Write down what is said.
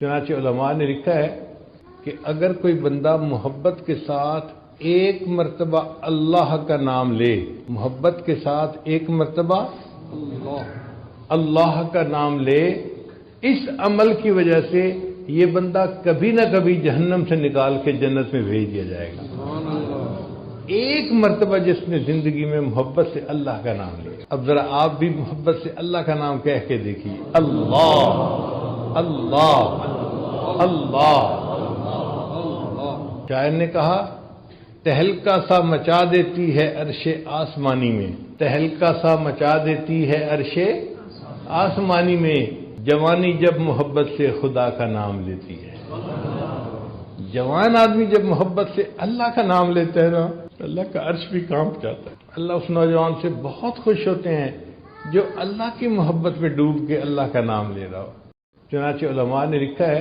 چنانچہ علماء نے لکھا ہے کہ اگر کوئی بندہ محبت کے ساتھ ایک مرتبہ اللہ کا نام لے، محبت کے ساتھ ایک مرتبہ اللہ کا نام لے، اس عمل کی وجہ سے یہ بندہ کبھی نہ کبھی جہنم سے نکال کے جنت میں بھیج دیا جائے گا۔ ایک مرتبہ جس نے زندگی میں محبت سے اللہ کا نام لیا۔ اب ذرا آپ بھی محبت سے اللہ کا نام کہہ کے دیکھیے، اللہ اللہ اللہ۔ شاعر نے کہا تہلکا سا مچا دیتی ہے عرش آسمانی میں، تہلکا سا مچا دیتی ہے عرش آسمانی میں، جوانی جب محبت سے خدا کا نام لیتی ہے۔ جوان آدمی جب محبت سے اللہ کا نام لیتا ہے نا، اللہ کا عرش بھی کانپ جاتا ہے۔ اللہ اس نوجوان سے بہت خوش ہوتے ہیں جو اللہ کی محبت میں ڈوب کے اللہ کا نام لے رہا ہو۔ چنانچہ علماء نے لکھا ہے